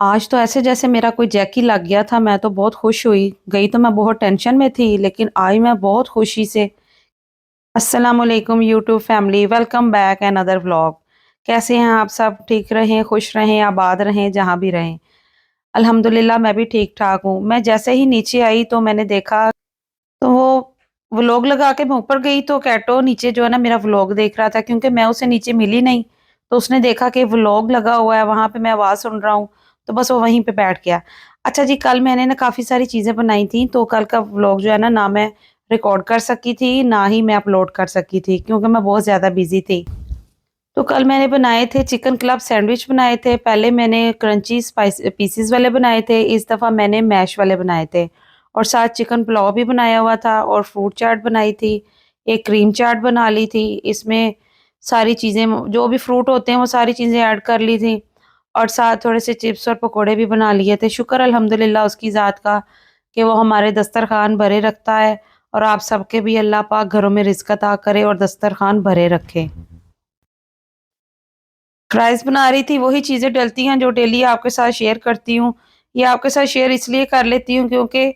आज तो ऐसे जैसे मेरा कोई जैकी लग गया था, मैं तो बहुत खुश हुई। गई तो मैं बहुत टेंशन में थी, लेकिन आई मैं बहुत खुशी से। अस्सलाम वालेकुम YouTube family, welcome back another vlog. कैसे हैं आप सब? ठीक रहें, खुश रहें, आबाद रहें जहाँ भी रहें। अल्हम्दुलिल्लाह मैं भी ठीक ठाक हूँ। मैं जैसे ही नीचे आई तो मैंने देखा, तो वो व्लॉग लगा के मैं ऊपर गई तो कैटो नीचे जो है ना मेरा व्लॉग देख रहा था, क्योंकि मैं उसे नीचे मिली नहीं। तो उसने देखा कि व्लॉग लगा हुआ है, वहां पे मैं आवाज सुन रहा हूँ, तो बस वो वहीं पे बैठ गया। अच्छा जी, कल मैंने ना काफी सारी चीजें बनाई थी, तो कल का व्लॉग जो है ना मैं रिकॉर्ड कर सकी थी, ना ही मैं अपलोड कर सकी थी, क्योंकि मैं बहुत ज्यादा बिजी थी। तो कल मैंने बनाए थे चिकन क्लब सैंडविच बनाए थे। पहले मैंने क्रंची स्पाइस पीसीज वाले बनाए थे, इस दफ़ा मैंने मैश वाले बनाए थे। और साथ चिकन पुलाव भी बनाया हुआ था और फ्रूट चाट बनाई थी। एक क्रीम चाट बना ली थी। इसमें सारी चीज़ें जो भी फ्रूट होते हैं वो सारी चीज़ें ऐड कर ली थी। और साथ थोड़े से चिप्स और पकोड़े भी बना लिए थे। शुक्र अल्हम्दुलिल्लाह उसकी ज़ात का कि वो हमारे दस्तरखान भरे रखता है। और आप सबके भी अल्लाह पाक घरों में रिज़्क अता करे और दस्तरखान भरे रखे। फ्राइज़ बना रही थी, वही चीज़ें डलती हैं जो डेली आपके साथ शेयर करती हूँ। ये आपके साथ शेयर इसलिए कर लेती हूँ क्योंकि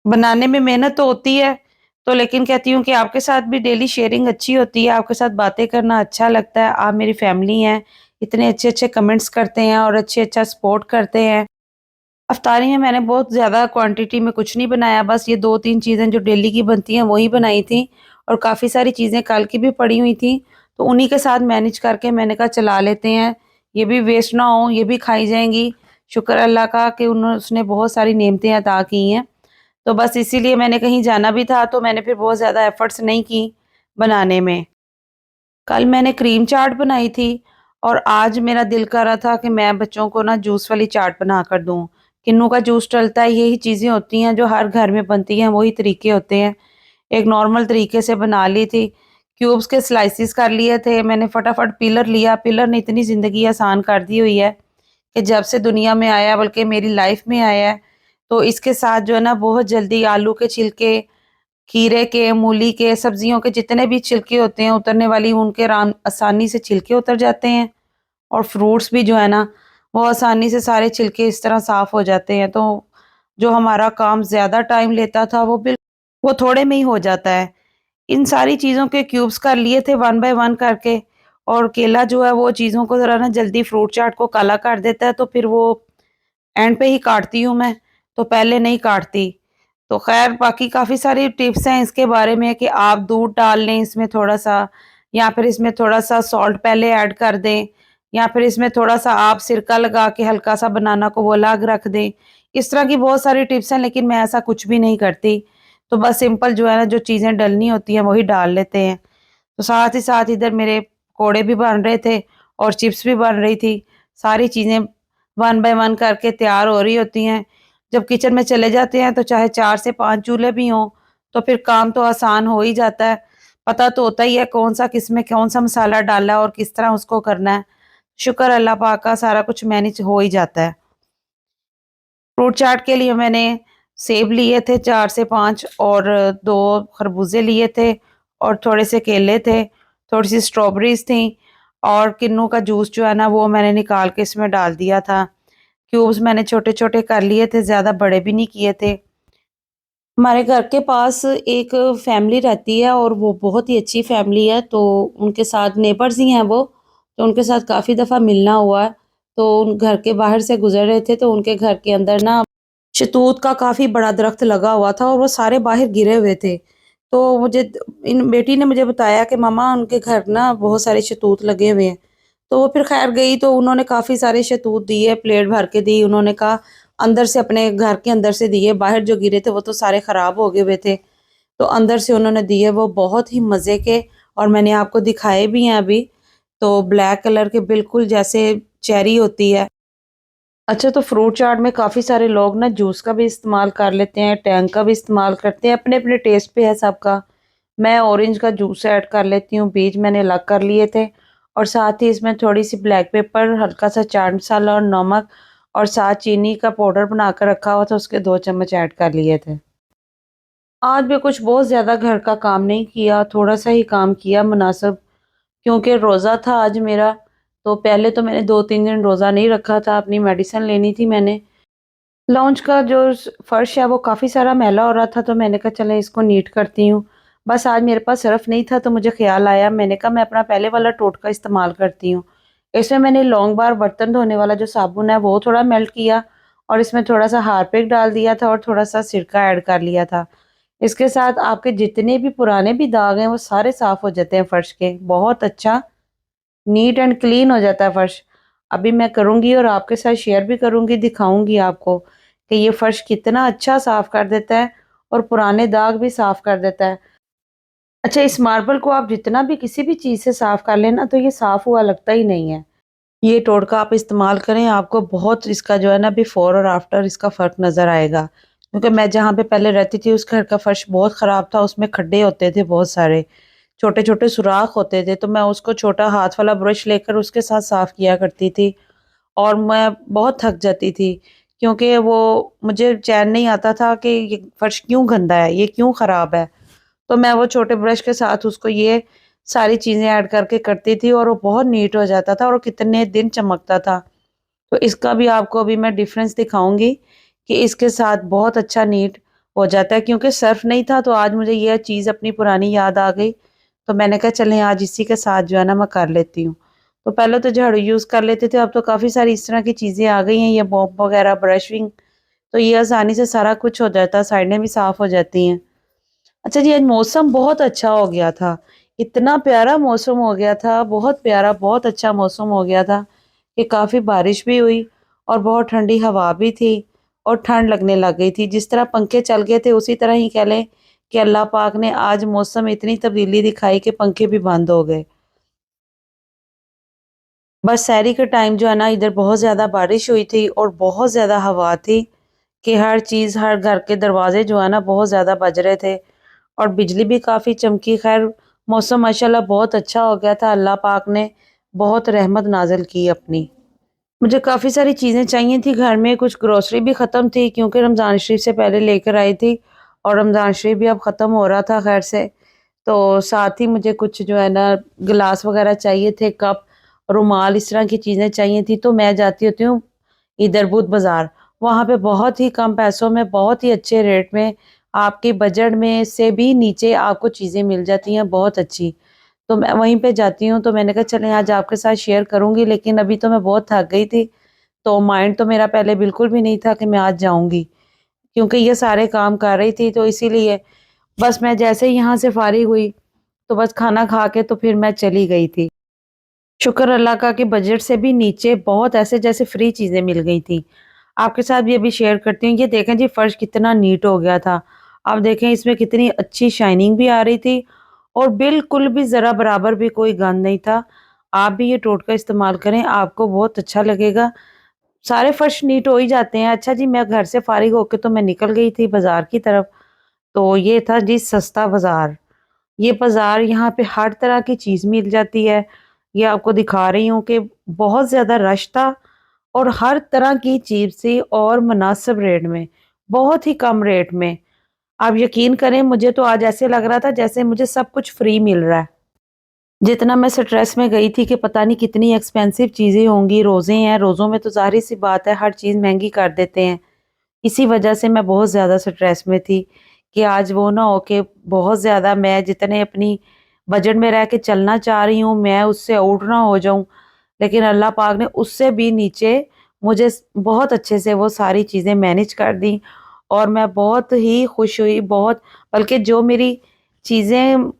बनाने में मेहनत तो होती है, तो लेकिन कहती हूँ कि आपके साथ भी डेली शेयरिंग अच्छी होती है, आपके साथ बातें करना अच्छा लगता है। आप मेरी फैमिली हैं, इतने अच्छे-अच्छे कमेंट्स करते हैं और अच्छा सपोर्ट करते हैं। अफ्तारी में मैंने बहुत ज़्यादा क्वांटिटी में कुछ नहीं बनाया, बस ये 2-3 चीज़ें जो डेली की बनती हैं वही बनाई थी। और काफ़ी सारी चीज़ें कल की भी पड़ी हुई थी, तो उन्हीं के साथ मैनेज करके मैंने कहा चला लेते हैं, ये भी वेस्ट ना हो, ये भी खाई जाएँगी। शुक्र अल्लाह का कि उसने बहुत सारी नेमतें अता की हैं। तो बस इसीलिए मैंने कहीं जाना भी था, तो मैंने फिर बहुत ज़्यादा एफ़र्ट्स नहीं की बनाने में। कल मैंने क्रीम चाट बनाई थी और आज मेरा दिल कर रहा था कि मैं बच्चों को ना जूस वाली चाट बना कर दूं। किन्नू का जूस डलता है, यही चीज़ें होती हैं जो हर घर में बनती हैं, वही तरीके होते हैं। एक नॉर्मल तरीके से बना ली थी। क्यूब्स के स्लाइसेस कर लिए थे मैंने, फटाफट पिलर लिया। पिलर ने इतनी ज़िंदगी आसान कर दी हुई है कि जब से दुनिया में आया, बल्कि मेरी लाइफ में आया है, तो इसके साथ जो है ना बहुत जल्दी आलू के छिलके, खीरे के, मूली के, सब्जियों के जितने भी छिलके होते हैं उतरने वाली, उनके राम आसानी से छिलके उतर जाते हैं। और फ्रूट्स भी जो है ना वो आसानी से सारे छिलके इस तरह साफ हो जाते हैं। तो जो हमारा काम ज़्यादा टाइम लेता था वो थोड़े में ही हो जाता है। इन सारी चीज़ों के क्यूब्स कर लिए थे वन बाय वन करके। और केला जो है वो चीज़ों को ज़रा ना जल्दी फ्रूट चाट को काला कर देता है, तो फिर वो एंड पे ही काटती हूँ मैं, तो पहले नहीं काटती। तो ख़ैर बाकी काफ़ी सारी टिप्स हैं इसके बारे में कि आप दूध डाल लें इसमें थोड़ा-सा, या फिर इसमें थोड़ा-सा सॉल्ट पहले ऐड कर दें, या फिर इसमें थोड़ा-सा आप सिरका लगा के हल्का-सा बनाना को वो अलग रख दें। इस तरह की बहुत सारी टिप्स हैं, लेकिन मैं ऐसा कुछ भी नहीं करती। तो बस सिंपल जो है ना जो चीज़ें डलनी होती हैं वही डाल लेते हैं। तो साथ ही साथ इधर मेरे पकोड़े भी बन रहे थे और चिप्स भी बन रही थी। सारी चीज़ें वन बाय वन करके तैयार हो रही होती हैं। जब किचन में चले जाते हैं तो चाहे 4 से 5 चूल्हे भी हों, तो फिर काम तो आसान हो ही जाता है। पता तो होता ही है कौन-सा किसमें कौन-सा मसाला डालना है और किस तरह उसको करना है। शुक्र अल्लाह पाक का सारा कुछ मैनेज हो ही जाता है। फ्रूट चाट के लिए मैंने सेब लिए थे 4 से 5 और 2 खरबूजे लिए थे और थोड़े से केले थे, थोड़ी-सी स्ट्रॉबेरीज़ थी और किन्नू का जूस जो है ना वो मैंने निकाल के इसमें डाल दिया था। क्यूब्स मैंने छोटे-छोटे कर लिए थे, ज़्यादा बड़े भी नहीं किए थे। हमारे घर के पास एक फैमिली रहती है और वो बहुत ही अच्छी फैमिली है, तो उनके साथ नेबर्स ही हैं वो, तो उनके साथ काफ़ी दफ़ा मिलना हुआ है। तो उन घर के बाहर से गुज़र रहे थे, तो उनके घर के अंदर ना शतूत का काफ़ी बड़ा दरख्त लगा हुआ था और वो सारे बाहर गिरे हुए थे। तो मुझे इन बेटी ने मुझे बताया कि मम्मा उनके घर ना बहुत सारे शतूत लगे हुए हैं। तो वो फिर ख़ैर गई तो उन्होंने काफ़ी सारे शतूत दिए, प्लेट भर के दी। उन्होंने कहा अंदर से, अपने घर के अंदर से दिए, बाहर जो गिरे थे वो तो सारे ख़राब हो गए हुए थे। तो अंदर से उन्होंने दिए, वो बहुत ही मज़े के, और मैंने आपको दिखाए भी हैं अभी। तो ब्लैक कलर के बिल्कुल जैसे चेरी होती है। अच्छा, तो फ्रूट चाट में काफ़ी सारे लोग ना जूस का भी इस्तेमाल कर लेते हैं, टैंग का भी इस्तेमाल करते हैं, अपने-अपने टेस्ट पे है सबका। मैं ऑरेंज का जूस ऐड कर लेती हूँ, बीज मैंने अलग कर लिए थे और साथ ही इसमें थोड़ी-सी ब्लैक पेपर, हल्का-सा चाट मसाला और नमक, और साथ चीनी का पाउडर बना कर रखा हुआ था, उसके 2 चम्मच ऐड कर लिए थे। आज भी कुछ बहुत ज़्यादा घर का काम नहीं किया, थोड़ा-सा ही काम किया मुनासिब, क्योंकि रोज़ा था आज मेरा। तो पहले तो मैंने 2-3 दिन रोज़ा नहीं रखा था, अपनी मेडिसिन लेनी थी मैंने। लॉन्च का जो फर्श है वो काफ़ी सारा मैला हो रहा था, तो मैंने कहा चलें इसको नीट करती हूँ। बस आज मेरे पास सरफ़ नहीं था, तो मुझे ख़्याल आया, मैंने कहा मैं अपना पहले वाला टोटका इस्तेमाल करती हूँ। इसमें मैंने लॉन्ग बार बर्तन धोने वाला जो साबुन है वो थोड़ा मेल्ट किया और इसमें थोड़ा सा हार्पिक डाल दिया था और थोड़ा सा सिरका ऐड कर लिया था। इसके साथ आपके जितने भी पुराने भी दाग हैं वो सारे साफ़ हो जाते हैं फ़र्श के। बहुत अच्छा नीट एंड क्लीन हो जाता है फर्श। अभी मैं करूँगी और आपके साथ शेयर भी करूँगी, दिखाऊँगी आपको कि ये फर्श कितना अच्छा साफ़ कर देता है और पुराने दाग भी साफ़ कर देता है। अच्छा, इस मार्बल को आप जितना भी किसी भी चीज़ से साफ़ कर लें ना, तो ये साफ़ हुआ लगता ही नहीं है। ये टोटका आप इस्तेमाल करें, आपको बहुत इसका जो है ना बिफ़ोर और आफ्टर इसका फ़र्क नज़र आएगा। क्योंकि मैं जहाँ पे पहले रहती थी उस घर का फर्श बहुत ख़राब था, उसमें खड्डे होते थे बहुत सारे। छोटे-छोटे सुराख होते थे, तो मैं उसको छोटा हाथ वाला ब्रश लेकर उसके साथ साफ़ किया करती थी और मैं बहुत थक जाती थी, क्योंकि वो मुझे चैन नहीं आता था कि ये फर्श क्यों गंदा है, ये क्यों ख़राब है। तो मैं वो छोटे ब्रश के साथ उसको ये सारी चीज़ें ऐड करके करती थी और वो बहुत नीट हो जाता था और कितने दिन चमकता था। तो इसका भी आपको अभी मैं डिफ़रेंस दिखाऊँगी कि इसके साथ बहुत अच्छा नीट हो जाता है, क्योंकि सर्फ़ नहीं था तो आज मुझे ये चीज़ अपनी पुरानी याद आ गई। तो मैंने कहा चलें आज इसी के साथ जो है ना मैं कर लेती हूँ। तो पहले तो झाड़ू यूज़ कर लेते थे, अब तो काफ़ी सारी इस तरह की चीज़ें आ गई हैं, ये मॉप वगैरह ब्रशिंग, तो ये आसानी से सारा कुछ हो जाता है, साइडें भी साफ़ हो जाती हैं। अच्छा जी, आज मौसम बहुत अच्छा हो गया था। इतना प्यारा मौसम हो गया था, बहुत प्यारा, बहुत अच्छा मौसम हो गया था कि काफ़ी बारिश भी हुई और बहुत ठंडी हवा भी थी और ठंड लगने लग गई थी। जिस तरह पंखे चल गए थे उसी तरह ही कह लें कि अल्लाह पाक ने आज मौसम में इतनी तब्दीली दिखाई कि पंखे भी बंद हो गए। बस सहरी के टाइम जो है ना इधर बहुत ज़्यादा बारिश हुई थी और बहुत ज़्यादा हवा थी कि हर चीज़, हर घर के दरवाजे जो है ना बहुत ज़्यादा बज रहे थे और बिजली भी काफ़ी चमकी। खैर मौसम माशाल्लाह बहुत अच्छा हो गया था, अल्लाह पाक ने बहुत रहमत नाज़िल की अपनी। मुझे काफ़ी सारी चीज़ें चाहिए थी घर में, कुछ ग्रोसरी भी ख़त्म थी क्योंकि रमज़ान शरीफ से पहले लेकर आई थी और रमज़ान शरीफ भी अब ख़त्म हो रहा था खैर से। तो साथ ही मुझे कुछ जो है ना गिलास वग़ैरह चाहिए थे, कप, रुमाल, इस तरह की चीज़ें चाहिए थी। तो मैं जाती होती हूँ इधर बुध बाज़ार, वहाँ पे बहुत ही कम पैसों में, बहुत ही अच्छे रेट में, आपके बजट में से भी नीचे आपको चीज़ें मिल जाती हैं बहुत अच्छी। तो मैं वहीं पे जाती हूँ, तो मैंने कहा चलें आज आपके साथ शेयर करूँगी, लेकिन अभी तो मैं बहुत थक गई थी, तो माइंड तो मेरा पहले बिल्कुल भी नहीं था कि मैं आज जाऊँगी, क्योंकि ये सारे काम कर रही थी, तो इसीलिए बस मैं जैसे ही यहाँ से फारिग हुई, तो बस खाना खा के तो फिर मैं चली गई थी। शुक्र अल्लाह का कि बजट से भी नीचे बहुत ऐसे जैसे फ्री चीज़ें मिल गई थी। आपके साथ भी अभी शेयर करती हूँ। ये देखें जी फर्श कितना नीट हो गया था। आप देखें इसमें कितनी अच्छी शाइनिंग भी आ रही थी और बिल्कुल भी ज़रा बराबर भी कोई गंद नहीं था। आप भी ये टोटका इस्तेमाल करें, आपको बहुत अच्छा लगेगा। सारे फर्श नीट हो ही जाते हैं। अच्छा जी, मैं घर से फारिग होके तो मैं निकल गई थी बाज़ार की तरफ। तो ये था जी सस्ता बाज़ार। ये बाज़ार, यहाँ पे हर तरह की चीज़ मिल जाती है। ये आपको दिखा रही हूँ कि बहुत ज़्यादा रश था और हर तरह की चीज़ थी और मुनासिब रेट में, बहुत ही कम रेट में। आप यकीन करें मुझे तो आज ऐसे लग रहा था जैसे मुझे सब कुछ फ्री मिल रहा है। जितना मैं स्ट्रेस में गई थी कि पता नहीं कितनी एक्सपेंसिव चीज़ें होंगी, रोज़े हैं, रोज़ों में तो ज़ाहिर-सी बात है हर चीज़ महँगी कर देते हैं। इसी वजह से मैं बहुत ज़्यादा स्ट्रेस में थी कि आज वो ना हो कि बहुत ज़्यादा मैं जितने अपनी बजट में रह के चलना चाह रही हूँ, मैं उससे आउट ना हो जाऊँ। लेकिन अल्लाह पाक ने उससे भी नीचे मुझे बहुत अच्छे से वो सारी चीज़ें मैनेज कर दी और मैं बहुत ही खुश हुई, बहुत, बल्कि जो मेरी चीज़ें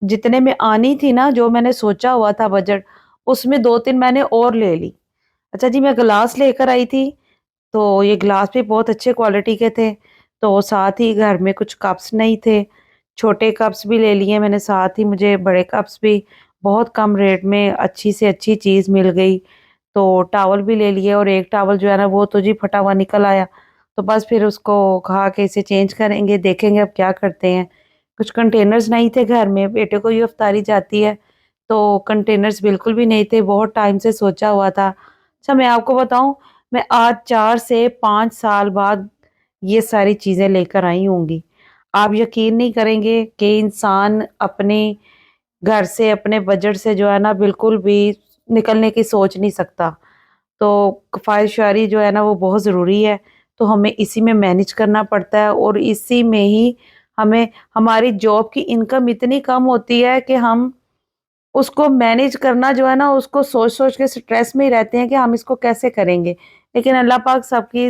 जितने में आनी थी ना, जो मैंने सोचा हुआ था बजट, उसमें 2-3 मैंने और ले ली। अच्छा जी, मैं ग्लास लेकर आई थी, तो ये ग्लास भी बहुत अच्छे क्वालिटी के थे। तो साथ ही घर में कुछ कप्स नहीं थे, छोटे कप्स भी ले लिए मैंने, साथ ही मुझे बड़े कप्स भी बहुत कम रेट में अच्छी से अच्छी चीज़ मिल गई। तो टॉवल भी ले लिए और एक टॉवल जो है ना वो तो जी फटा हुआ निकल आया। तो बस फिर उसको कहा कि इसे चेंज करेंगे, देखेंगे अब क्या करते हैं। कुछ कंटेनर्स नहीं थे घर में, बेटे को ये इफ्तारी जाती है, तो कंटेनर्स बिल्कुल भी नहीं थे, बहुत टाइम से सोचा हुआ था। अच्छा मैं आपको बताऊँ, मैं आज 4 से 5 साल बाद ये सारी चीज़ें लेकर आई होंगी। आप यकीन नहीं करेंगे कि इंसान अपने घर से, अपने बजट से जो है ना बिल्कुल भी निकलने की सोच नहीं सकता। तो कफ़ायत शारी जो है ना वो बहुत ज़रूरी है, तो हमें इसी में मैनेज करना पड़ता है और इसी में ही हमें हमारी जॉब की इनकम इतनी कम होती है कि हम उसको मैनेज करना जो है ना उसको सोच-सोच के स्ट्रेस में ही रहते हैं कि हम इसको कैसे करेंगे। लेकिन अल्लाह पाक सबकी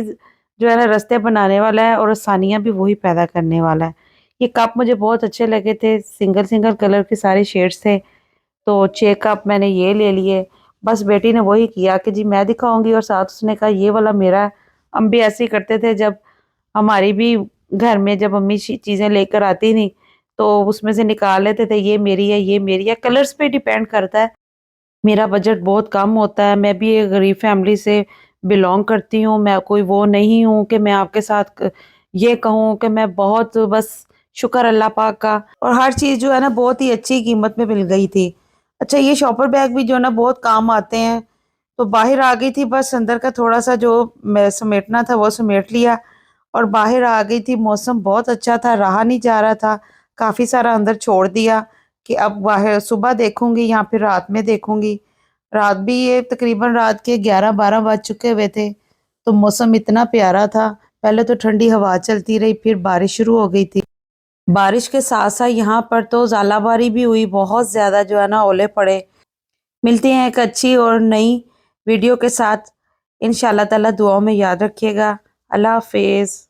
जो है ना रास्ते बनाने वाला है और आसानियाँ भी वही पैदा करने वाला है। ये कप मुझे बहुत अच्छे लगे थे, सिंगल-सिंगल कलर के सारे शेड्स थे, तो 6 कप मैंने ये ले लिए। बस बेटी ने वही किया कि जी मैं दिखाऊँगी और साथ उसने कहा ये वाला मेरा है। हम भी ऐसे ही करते थे जब हमारी भी घर में जब मम्मी चीज़ें लेकर आती थी, तो उसमें से निकाल लेते थे ये मेरी है, ये मेरी है। कलर्स पे डिपेंड करता है। मेरा बजट बहुत कम होता है, मैं भी एक गरीब फैमिली से बिलॉन्ग करती हूँ, मैं कोई वो नहीं हूँ कि मैं आपके साथ ये कहूँ कि मैं बहुत बस शुक्र अल्लाह पाक का और हर चीज़ जो है ना बहुत ही अच्छी कीमत में मिल गई थी। अच्छा ये शॉपर बैग भी जो है ना बहुत काम आते हैं, तो बाहर आ गई थी बस अंदर का थोड़ा-सा जो मैं समेटना था वो समेट लिया और बाहर आ गई थी, मौसम बहुत अच्छा था, रहा नहीं जा रहा था, काफ़ी सारा अंदर छोड़ दिया कि अब बाहर सुबह देखूँगी या फिर रात में देखूँगी। रात भी ये तकरीबन रात के 11-12 बज चुके हुए थे, तो मौसम इतना प्यारा था। पहले तो ठंडी हवा चलती रही, फिर बारिश शुरू हो गई थी। बारिश के साथ-साथ यहाँ पर तो ज़ालाबारी भी हुई, बहुत ज़्यादा जो है ना ओले पड़े। मिलते हैं एक अच्छी और नई वीडियो के साथ। इंशाअल्लाह ताला दुआओं में याद रखिएगा। अल्लाह हाफ़िज़।